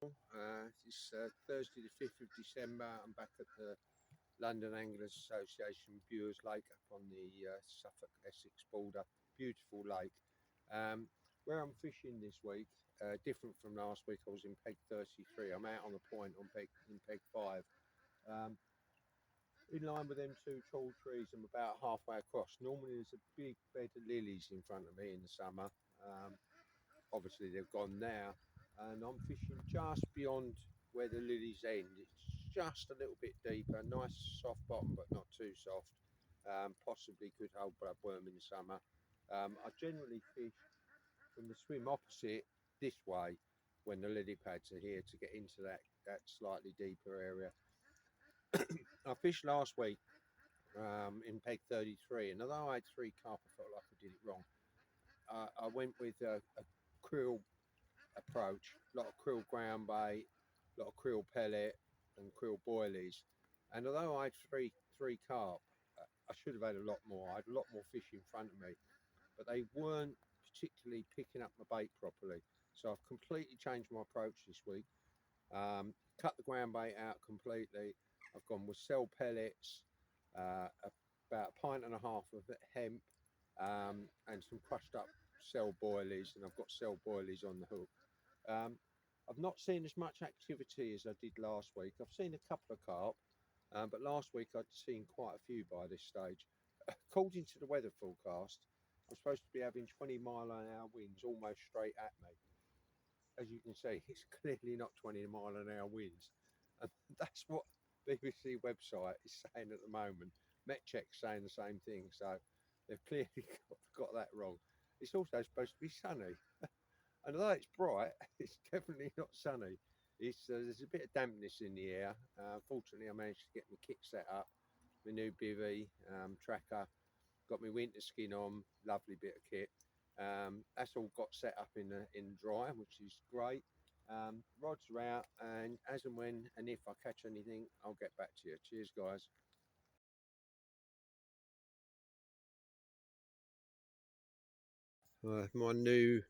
It's Thursday the 5th of December. I'm back at the London Anglers Association, Bures Lake, up on the Suffolk Essex border. Beautiful lake. Where I'm fishing this week, different from last week. I was in peg 33. I'm out on the point on peg 5. In line with them two tall trees, I'm about halfway across. Normally there's a big bed of lilies in front of me in the summer. Obviously they've gone now, and I'm fishing just beyond where the lilies end. It's just a little bit deeper, nice soft bottom but not too soft. Possibly could hold bloodworm in the summer. I generally fish from the swim opposite this way when the lily pads are here to get into that slightly deeper area. I fished last week in peg 33, and although I had 3 carp, I felt like I did it wrong. I went with a krill approach, a lot of krill ground bait, a lot of krill pellet and krill boilies. And although I had three carp, I should have had a lot more. I had a lot more fish in front of me, but they weren't particularly picking up my bait properly. So I've completely changed my approach this week. Cut the ground bait out completely. I've gone with cell pellets, about 1.5 pints of hemp, and some crushed up cell boilies, and I've got cell boilies on the hook. I've not seen as much activity as I did last week. I've seen a couple of carp, but last week I'd seen quite a few by this stage. According to the weather forecast, I'm supposed to be having 20-mile-an-hour winds almost straight at me. As you can see, it's clearly not 20-mile-an-hour winds, and that's what BBC website is saying at the moment. Metcheck's saying the same thing, so they've clearly got that wrong. It's also supposed to be sunny. And although it's bright, it's definitely not sunny. There's a bit of dampness in the air. Fortunately, I managed to get my kit set up, my new bivvy tracker, got my winter skin on, lovely bit of kit. That's all got set up in the dry, which is great. Rods are out, and as and when and if I catch anything, I'll get back to you. Cheers, guys. My new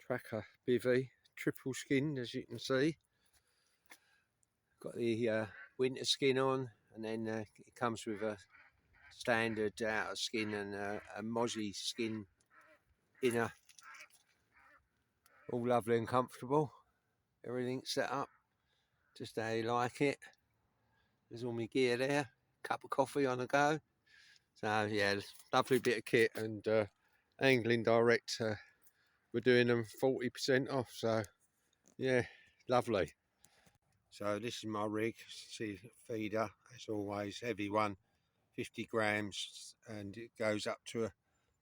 tracker bivvy, triple skinned, as you can see. Got the winter skin on, and then it comes with a standard outer skin and a mozzie skin inner. All lovely and comfortable. Everything's set up just how you like it. There's all my gear there. Cup of coffee on the go. So yeah, lovely bit of kit, and Angling Direct, we're doing them 40% off. So yeah, lovely. So this is my rig. See, feeder, as always, heavy one, 50 grams, and it goes up to a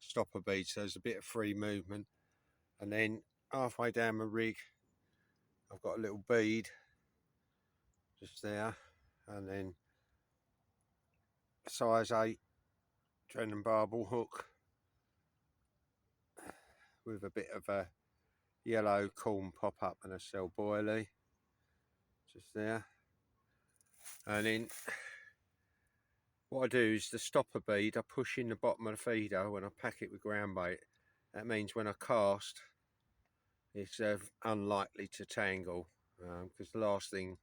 stopper bead, so there's a bit of free movement. And then halfway down my rig, I've got a little bead just there, and then a size 8 Drennan barbel hook with a bit of a yellow corn pop up and a cell boilie just there. And then what I do is the stopper bead, I push in the bottom of the feeder when I pack it with ground bait. That means when I cast, it's unlikely to tangle, because the last thing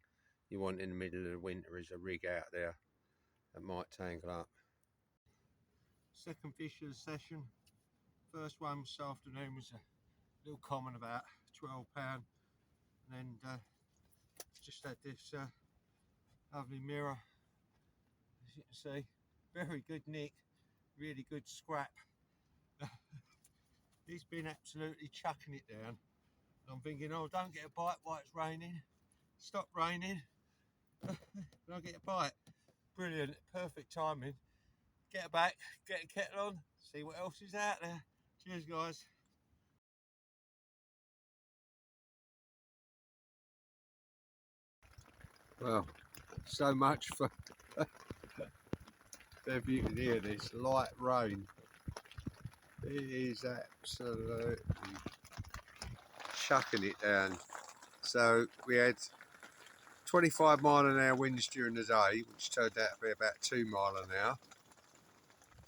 you want in the middle of the winter is a rig out there that might tangle up. Second fish of the session. First one this afternoon was a little common, about £12, and then just had this lovely mirror, as you can see. Very good nick, really good scrap. He's been absolutely chucking it down. I'm thinking, oh, don't get a bite while it's raining. Stop raining. And I'll get a bite. Brilliant, perfect timing. Get her back, get a kettle on, see what else is out there. Cheers, guys. Well, so much for if you can hear this light rain. It is absolutely chucking it down. So we had 25-mile-an-hour winds during the day, which turned out to be about 2 miles an hour.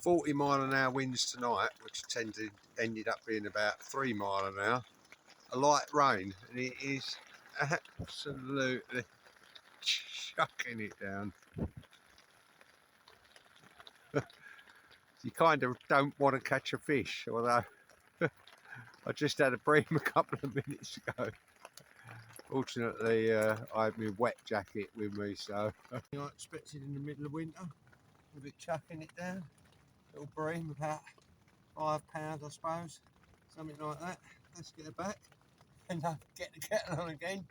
40-mile-an-hour winds tonight, which ended up being about 3 miles an hour. A light rain, and it is Absolutely chucking it down. You kind of don't want to catch a fish, although I just had a bream a couple of minutes ago. Fortunately, I had my wet jacket with me, so I expected in the middle of winter with it chucking it down. Little bream, about £5, I suppose, something like that. Let's get it back and get the kettle on again.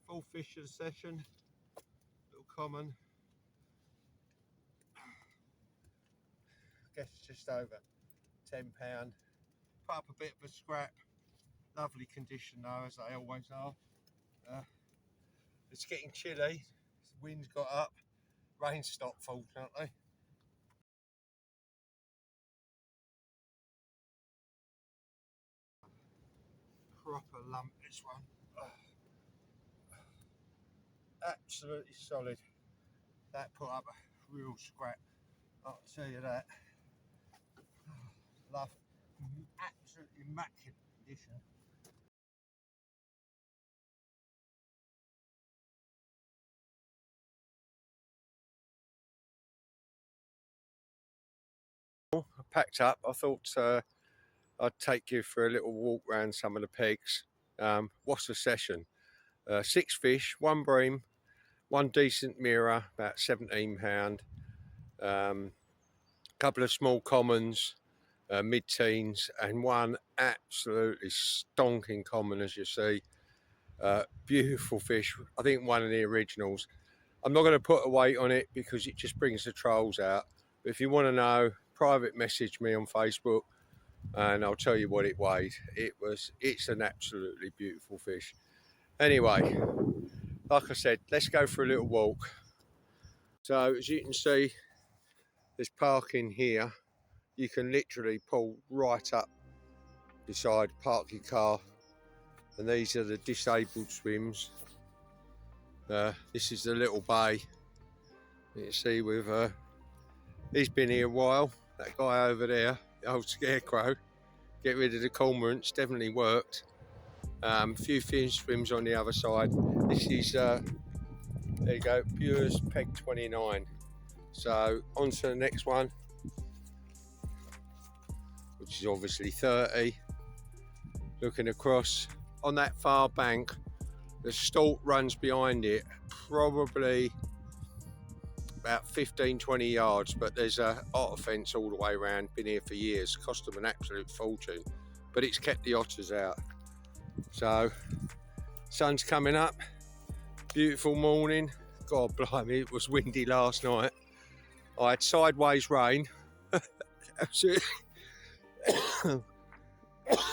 Full fish of the session, little common. I guess just over £10. Put up a bit of a scrap. Lovely condition though, as they always are. It's getting chilly. The wind's got up. Rain stopped, fortunately. Proper lump, this one. Absolutely solid. That put up a real scrap, I'll tell you that. Love, absolutely immaculate condition. I packed up. I thought I'd take you for a little walk around some of the pegs. What's the session? 6 fish, 1 bream, 1 decent mirror, about £17. Couple of small commons, mid-teens, and 1 absolutely stonking common, as you see. Beautiful fish. I think one of the originals. I'm not going to put a weight on it because it just brings the trolls out. But if you want to know, private message me on Facebook and I'll tell you what it weighed. It's an absolutely beautiful fish. Anyway, like I said, let's go for a little walk. So as you can see, there's parking here. You can literally pull right up beside, park your car, and these are the disabled swims. This is the little bay. You can see he's been here a while. That guy over there, the old scarecrow, get rid of the cormorants, definitely worked. A few fish swims on the other side. This is, there you go, Bures Peg 29. So on to the next one, which is obviously 30. Looking across on that far bank, the Stort runs behind it, probably about 15-20 yards, but there's a otter fence all the way around. Been here for years, cost them an absolute fortune, but it's kept the otters out. So sun's coming up, beautiful morning. God blimey, it was windy last night. I had sideways rain. Absolutely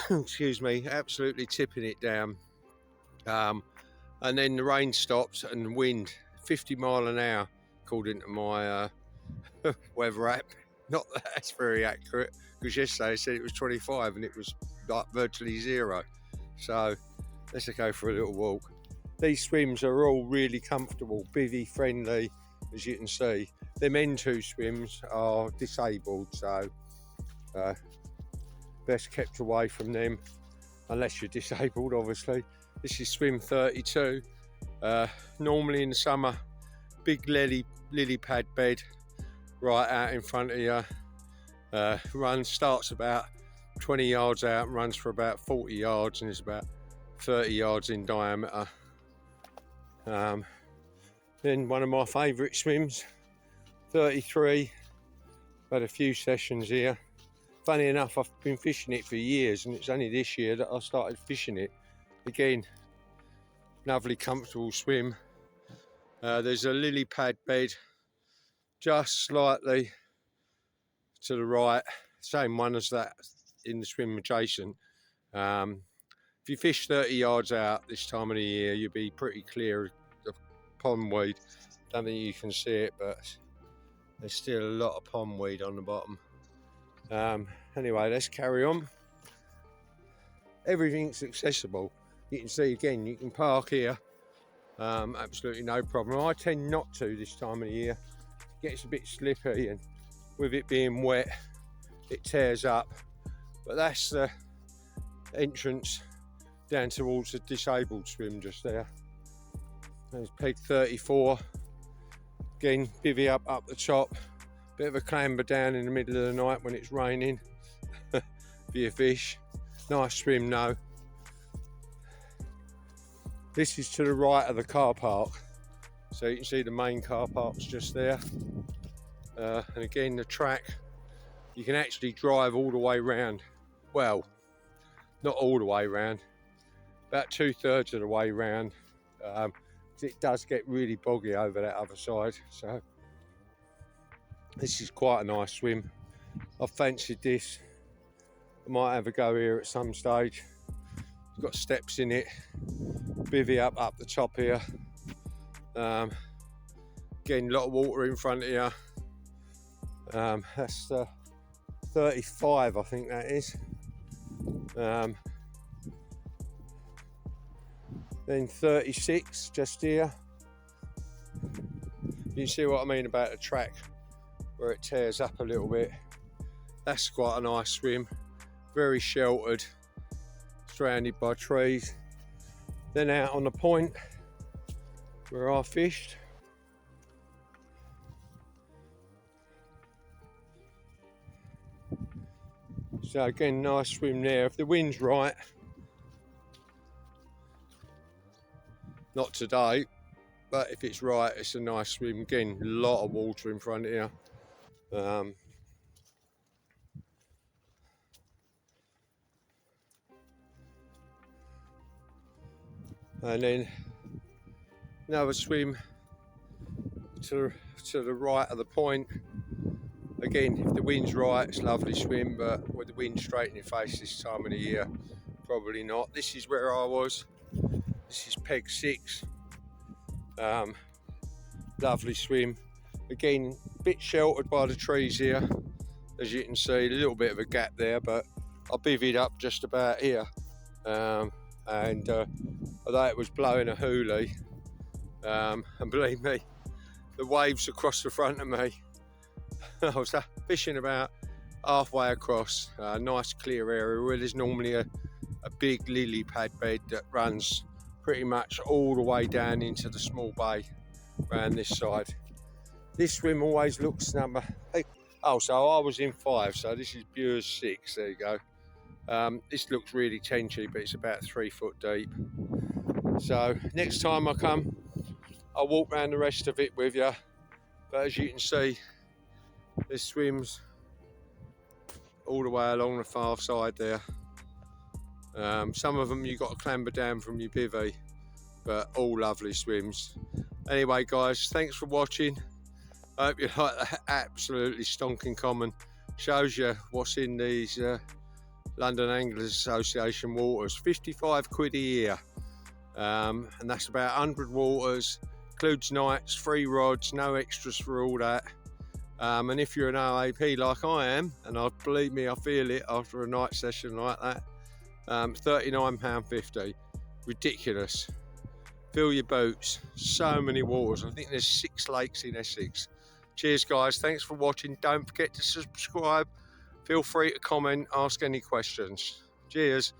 excuse me, absolutely tipping it down. And then the rain stopped and wind 50 mile an hour, according to my weather app. Not that that's very accurate, because yesterday I said it was 25 and it was like virtually 0. So let's go for a little walk. These swims are all really comfortable, bivvy friendly, as you can see. Them N2 swims are disabled, so best kept away from them, unless you're disabled, obviously. This is swim 32. Normally in the summer, big lily pad bed right out in front of you. Starts about 20 yards out and runs for about 40 yards and is about 30 yards in diameter. Then one of my favourite swims, 33. Had a few sessions here. Funny enough, I've been fishing it for years, and it's only this year that I started fishing it again. Lovely, comfortable swim. There's a lily pad bed just slightly to the right, same one as that in the swim adjacent. If you fish 30 yards out this time of the year, you'll be pretty clear of pondweed. Don't think you can see it, but there's still a lot of pondweed on the bottom. Anyway, let's carry on. Everything's accessible. You can see again, you can park here, absolutely no problem. I tend not to this time of the year. It gets a bit slippery, and with it being wet, it tears up. But that's the entrance down towards the disabled swim just there. There's peg 34. Again, bivvy up the top. Bit of a clamber down in the middle of the night when it's raining for your fish. Nice swim though. This is to the right of the car park. So you can see the main car park's just there. And again, the track, you can actually drive all the way round. Well, not all the way round, about 2/3 of the way round. It does get really boggy over that other side. So this is quite a nice swim. I've fancied this. I might have a go here at some stage. It's got steps in it. Bivvy up the top here. Again, a lot of water in front of you. That's 35, I think that is. Then 36 just here. You can see what I mean about the track where it tears up a little bit. That's quite a nice swim, very sheltered, surrounded by trees. Then out on the point where I fished. So again, nice swim there. If the wind's right, not today, but if it's right, it's a nice swim. Again, a lot of water in front of you. And then another swim to the right of the point. Again, if the wind's right, it's a lovely swim, but with the wind straight in your face this time of the year, probably not. This is where I was. This is peg 6. Lovely swim. Again, a bit sheltered by the trees here, as you can see. A little bit of a gap there, but I bivvied up just about here. And although it was blowing a hoolie, and believe me, the waves across the front of me, I was fishing about halfway across a nice clear area where there's normally a big lily pad bed that runs pretty much all the way down into the small bay around this side. This swim always looks number 8. Oh, so I was in 5, so this is Bures 6, there you go. This looks really tenchy, but it's about 3 foot deep. So next time I come, I'll walk around the rest of it with you. But as you can see, there's swims all the way along the far side there. Some of them you've got to clamber down from your bivvy, but all lovely swims. Anyway guys, thanks for watching. I hope you like that absolutely stonking common. Shows you what's in these London Anglers Association waters. 55 quid a year, and that's about 100 waters, includes nights, free rods, no extras for all that. And if you're an OAP like I am, and believe me, I feel it after a night session like that, £39.50, ridiculous. Fill your boats, so many waters. I think there's 6 lakes in Essex. Cheers guys, thanks for watching. Don't forget to subscribe. Feel free to comment, ask any questions. Cheers.